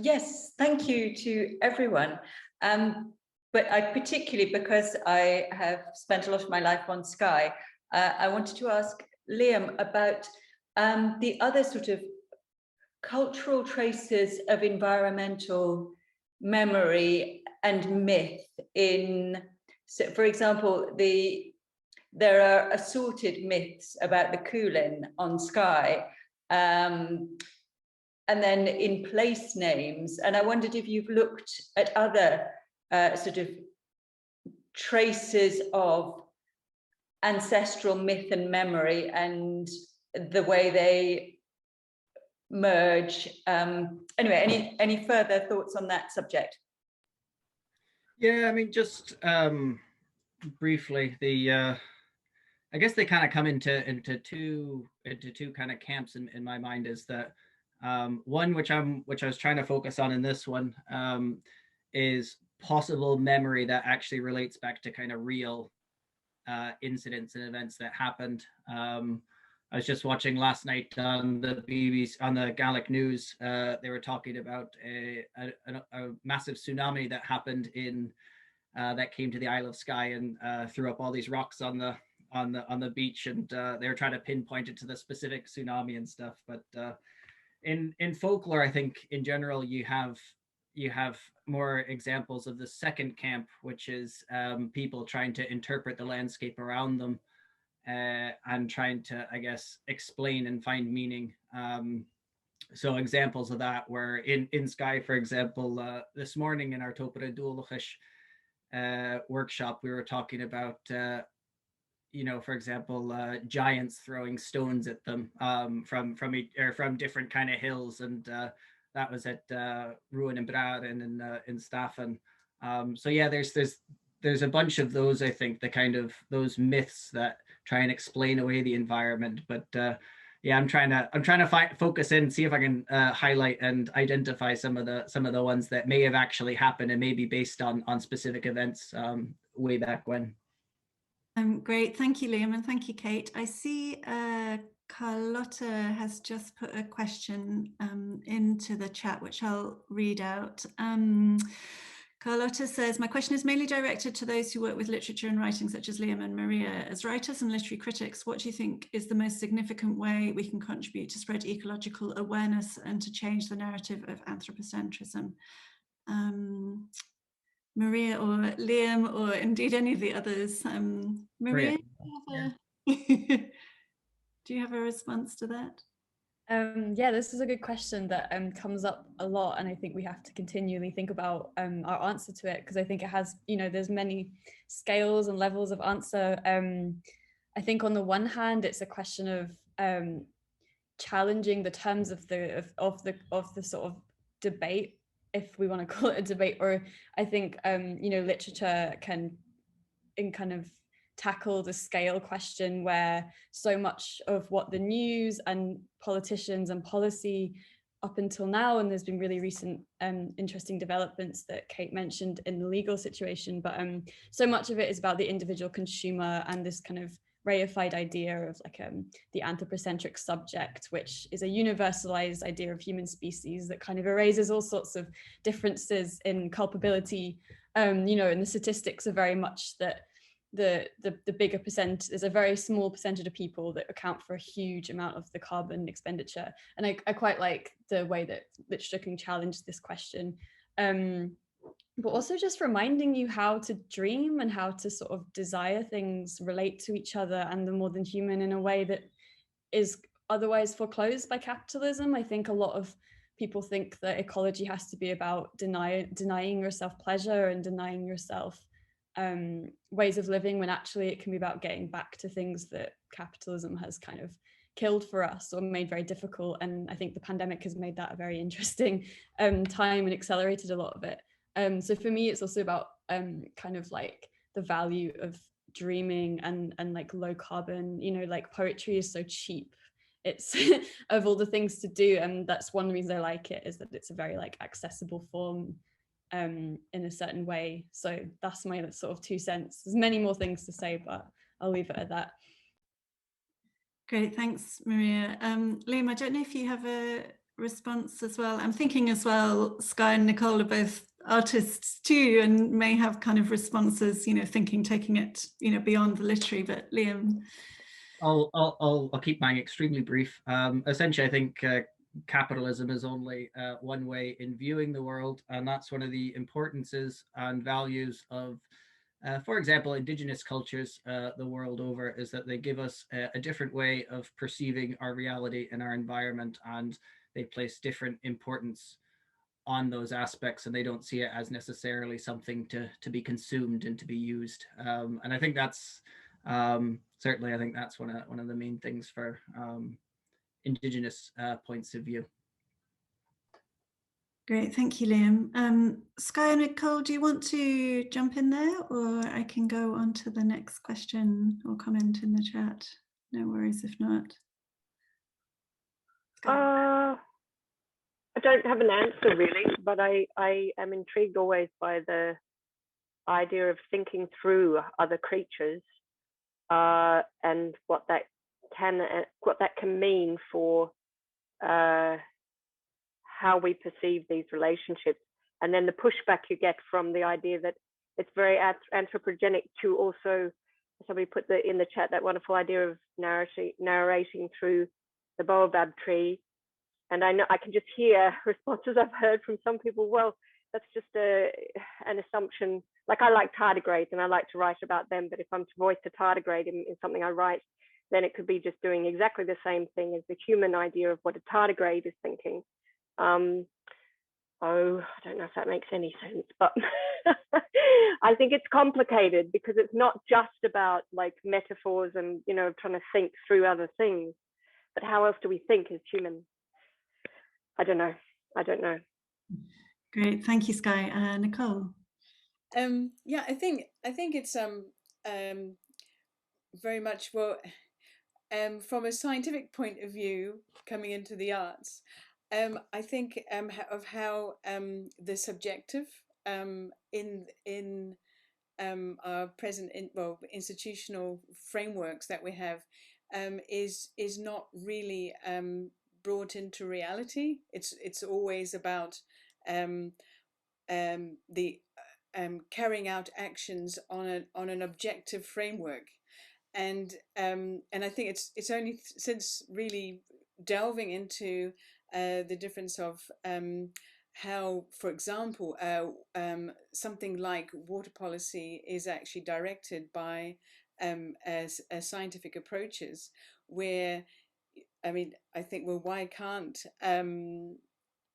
Yes, thank you to everyone. But I particularly, because I have spent a lot of my life on Skye, I wanted to ask Liam about the other sort of cultural traces of environmental memory and myth in, so for example, there are assorted myths about the Coolin on Skye, and then in place names. And I wondered if you've looked at other sort of traces of ancestral myth and memory and the way they merge. Anyway, any further thoughts on that subject? Yeah, I mean, just briefly, I guess they kind of come into two kind of camps in my mind. Is that one which I was trying to focus on in this one is possible memory that actually relates back to kind of real incidents and events that happened. I was just watching last night on the BBC, on the Gaelic news. They were talking about a massive tsunami that happened in that came to the Isle of Skye and threw up all these rocks on the beach, and they were trying to pinpoint it to the specific tsunami and stuff. But in folklore, I think in general you have more examples of the second camp, which is people trying to interpret the landscape around them and trying to, I guess, explain and find meaning. So examples of that were in Skye, for example, this morning in our Gàidhealtachd workshop, we were talking about for example, giants throwing stones at them from different kind of hills, and that was at Ruin and Brad and in Staffan. So yeah, there's a bunch of those. I think the kind of those myths that try and explain away the environment. But yeah, I'm trying to focus in, see if I can highlight and identify some of the ones that may have actually happened and may be based on specific events way back when. Great, thank you, Liam, and thank you, Kate. I see Carlotta has just put a question into the chat, which I'll read out. Carlotta says, my question is mainly directed to those who work with literature and writing, such as Liam and Maria. As writers and literary critics, what do you think is the most significant way we can contribute to spread ecological awareness and to change the narrative of anthropocentrism? Maria or Liam, or indeed any of the others. Maria, do you have a response to that? Yeah, this is a good question that comes up a lot, and I think we have to continually think about our answer to it, because I think it has, there's many scales and levels of answer. I think on the one hand, it's a question of challenging the terms of the sort of debate, if we want to call it a debate, or I think literature can kind of tackle the scale question, where so much of what the news and politicians and policy up until now, and there's been really recent interesting developments that Kate mentioned in the legal situation, but so much of it is about the individual consumer and this kind of reified idea of like the anthropocentric subject, which is a universalized idea of human species that kind of erases all sorts of differences in culpability, and the statistics are very much that the bigger percent is a very small percentage of people that account for a huge amount of the carbon expenditure. And I quite like the way that literature can challenge this question, but also just reminding you how to dream and how to sort of desire things relate to each other and the more than human in a way that is otherwise foreclosed by capitalism. I think a lot of people think that ecology has to be about denying yourself pleasure and denying yourself ways of living, when actually it can be about getting back to things that capitalism has kind of killed for us or made very difficult. And I think the pandemic has made that a very interesting time and accelerated a lot of it. So for me, it's also about kind of like the value of dreaming and like low carbon, like poetry is so cheap. It's of all the things to do, and that's one reason I like it, is that it's a very like accessible form in a certain way. So that's my sort of 2 cents. There's many more things to say, but I'll leave it at that. Great, thanks, Maria. Liam, I don't know if you have a response as well. I'm thinking as well, Skye and Nicole are both artists too, and may have kind of responses, taking it, beyond the literary. But Liam, I'll keep mine extremely brief. Essentially, I think capitalism is only one way in viewing the world, and that's one of the importances and values of, for example, indigenous cultures the world over, is that they give us a different way of perceiving our reality and our environment, and they place different importance on those aspects, and they don't see it as necessarily something to be consumed and to be used. And I think that's certainly, I think that's one of the main things for Indigenous points of view. great, thank you, Liam. Skye and Nicole, do you want to jump in there, or I can go on to the next question or comment in the chat? No worries if not. I don't have an answer really, but I am intrigued always by the idea of thinking through other creatures and what that can mean for how we perceive these relationships, and then the pushback you get from the idea that it's very anthropogenic to also, somebody put in the chat that wonderful idea of narrating through the baobab tree. And I know I can just hear responses I've heard from some people. Well, that's just an assumption. Like, I like tardigrades and I like to write about them, but if I'm to voice a tardigrade in something I write, then it could be just doing exactly the same thing as the human idea of what a tardigrade is thinking. I don't know if that makes any sense, but I think it's complicated because it's not just about like metaphors and, trying to think through other things, but how else do we think as humans? I don't know. Great, thank you, Skye. Nicole. Yeah, I think it's very much, well, from a scientific point of view, coming into the arts, I think of how the subjective in our present institutional frameworks that we have is not really brought into reality. It's always about the carrying out actions on an objective framework, and I think it's only since really delving into the difference of how, for example, something like water policy is actually directed by scientific approaches, where I mean, I think, well, why can't,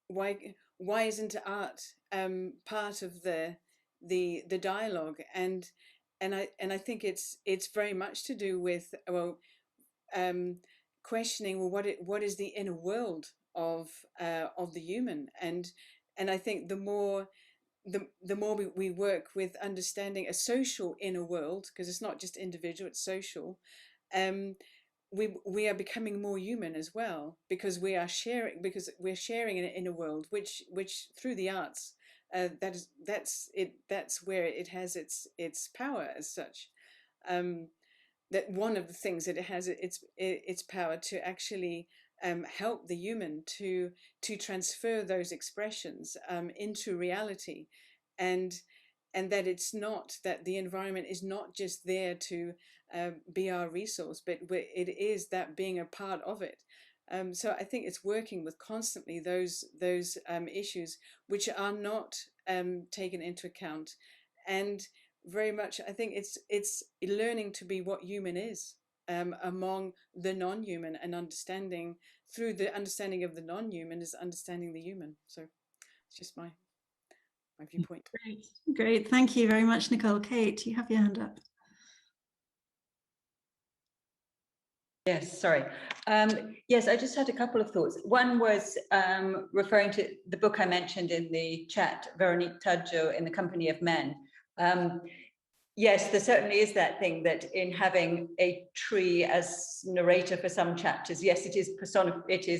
why isn't art part of the dialogue? And I think it's very much to do with, well, questioning, well, what is the inner world of the human? And I think the more we work with understanding a social inner world, because it's not just individual, it's social, we are becoming more human as well, because we're sharing an inner world, which through the arts, that's where it has its power as such. That one of the things that it has its power to actually help the human to transfer those expressions into reality, and that it's not that the environment is not just there to be our resource, but it is that being a part of it. So I think it's working with constantly those issues which are not taken into account, and very much I think it's learning to be what human is among the non-human, and understanding through the understanding of the non-human is understanding the human. So it's just my viewpoint. Great, thank you very much, Nicole. Kate, you have your hand up. Yes, sorry. Yes, I just had a couple of thoughts. One was referring to the book I mentioned in the chat, Veronique Tadjo, In the Company of Men. Yes, there certainly is that thing that in having a tree as narrator for some chapters, yes, it is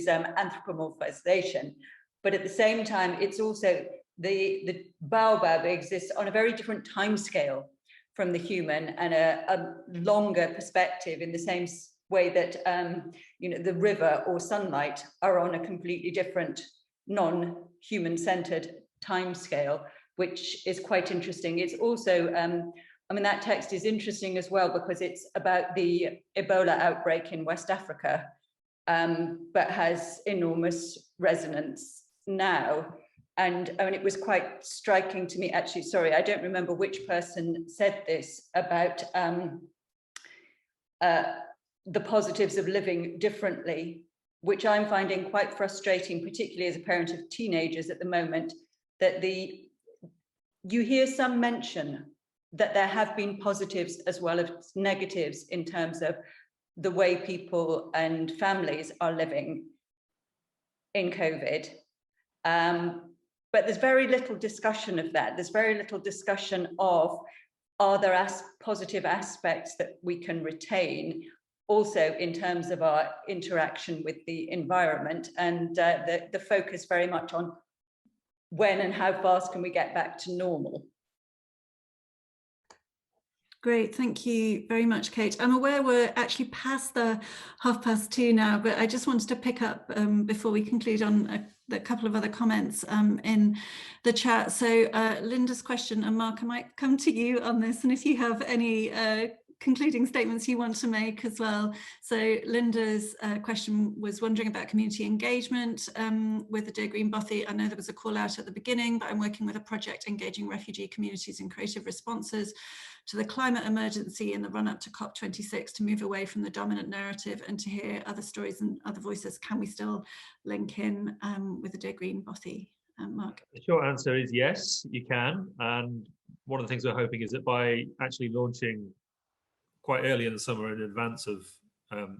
anthropomorphization, but at the same time, it's also the baobab exists on a very different time scale from the human, and a longer perspective, in the same way that you know, the river or sunlight are on a completely different non-human centered time scale, which is quite interesting. It's also I mean, that text is interesting as well because it's about the Ebola outbreak in West Africa, but has enormous resonance now. And I mean, it was quite striking to me, actually, sorry, I don't remember which person said this about the positives of living differently, which I'm finding quite frustrating, particularly as a parent of teenagers at the moment, that you hear some mention that there have been positives as well as negatives in terms of the way people and families are living in COVID. But there's very little discussion of that. There's very little discussion of, are there positive aspects that we can retain also in terms of our interaction with the environment, and the focus very much on when and how fast can we get back to normal. Great, thank you very much, Kate. I'm aware we're actually past the 2:30 now, but I just wanted to pick up before we conclude on a couple of other comments in the chat. So Linda's question, and Mark, I might come to you on this, and if you have any concluding statements you want to make as well. So Linda's question was wondering about community engagement with the Dear Green Bothy. I know there was a call out at the beginning, but I'm working with a project engaging refugee communities in creative responses to the climate emergency in the run-up to COP26 to move away from the dominant narrative and to hear other stories and other voices. Can we still link in with the Dear Green Bothy? Mark? The short answer is yes, you can. And one of the things we're hoping is that by actually launching quite early in the summer in advance of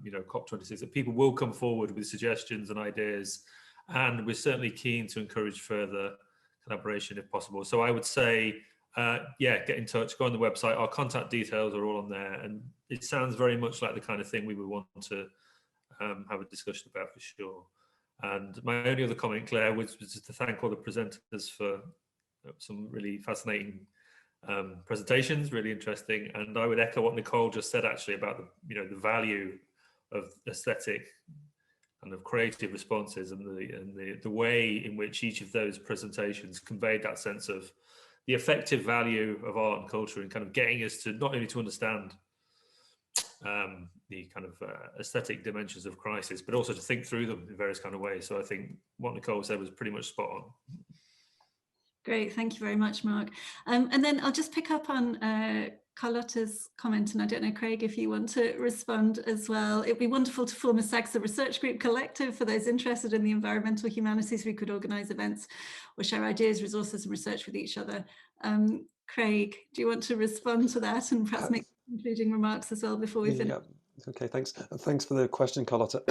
you know, COP26, that people will come forward with suggestions and ideas, and we're certainly keen to encourage further collaboration if possible. So I would say, yeah, get in touch, go on the website, our contact details are all on there, and it sounds very much like the kind of thing we would want to have a discussion about for sure. And my only other comment, Claire, was just to thank all the presenters for some really fascinating presentations, really interesting. And I would echo what Nicole just said actually about the, you know, the value of aesthetic and of creative responses, and the way in which each of those presentations conveyed that sense of the effective value of art and culture in kind of getting us to not only to understand the kind of aesthetic dimensions of crisis, but also to think through them in various kind of ways. So I think what Nicole said was pretty much spot on. Great, thank you very much, Mark. And then I'll just pick up on Carlotta's comment, and I don't know, Craig, if you want to respond as well. It'd be wonderful to form a SGSAH research group collective for those interested in the environmental humanities. We could organise events or share ideas, resources and research with each other. Craig, do you want to respond to that and perhaps make concluding remarks as well before we finish? Yeah. Okay, thanks. Thanks for the question, Carlotta.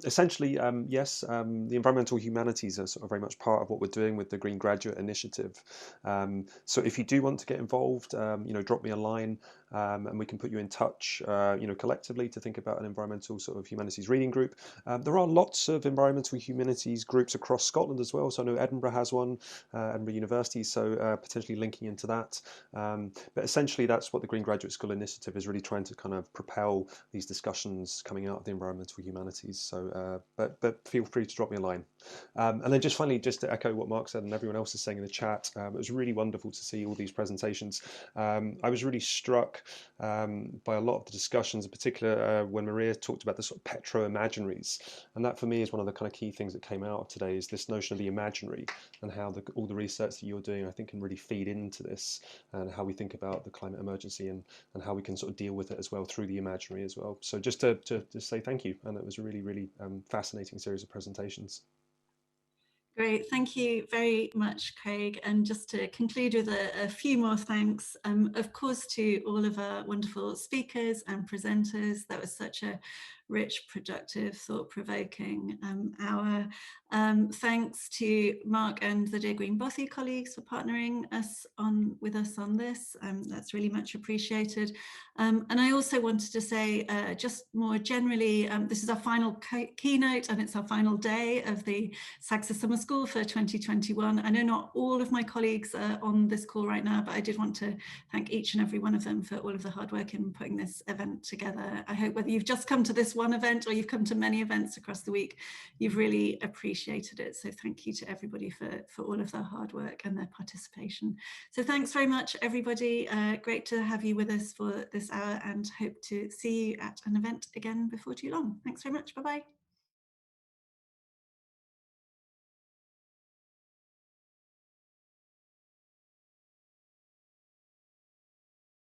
Essentially, yes, the environmental humanities are sort of very much part of what we're doing with the Green Graduate Initiative. So if you do want to get involved, drop me a line and we can put you in touch, collectively to think about an environmental sort of humanities reading group. There are lots of environmental humanities groups across Scotland as well. So I know Edinburgh has one, Edinburgh University, so potentially linking into that. But essentially, that's what the Green Graduate School Initiative is really trying to kind of propel these discussions coming out of the environmental humanities. So, but feel free to drop me a line. And then just finally, just to echo what Mark said and everyone else is saying in the chat, it was really wonderful to see all these presentations. I was really struck by a lot of the discussions, in particular when Maria talked about the sort of petro-imaginaries. And that for me is one of the kind of key things that came out of today, is this notion of the imaginary and how all the research that you're doing, I think, can really feed into this, and how we think about the climate emergency and how we can sort of deal with it as well through the imaginary as well. So just to say thank you, and it was a really, really fascinating series of presentations. Great, thank you very much, Craig. And just to conclude with a few more thanks, of course, to all of our wonderful speakers and presenters. That was such a rich, productive, thought-provoking hour. Thanks to Mark and the Dear Green Bothy colleagues for partnering with us on this. That's really much appreciated. And I also wanted to say, just more generally, this is our final keynote and it's our final day of the SGSAH Summer School for 2021. I know not all of my colleagues are on this call right now, but I did want to thank each and every one of them for all of the hard work in putting this event together. I hope whether you've just come to this one event or you've come to many events across the week, you've really appreciated it. So thank you to everybody for all of their hard work and their participation. So thanks very much, everybody. Great to have you with us for this hour, and hope to see you at an event again before too long. Thanks very much. Bye-bye.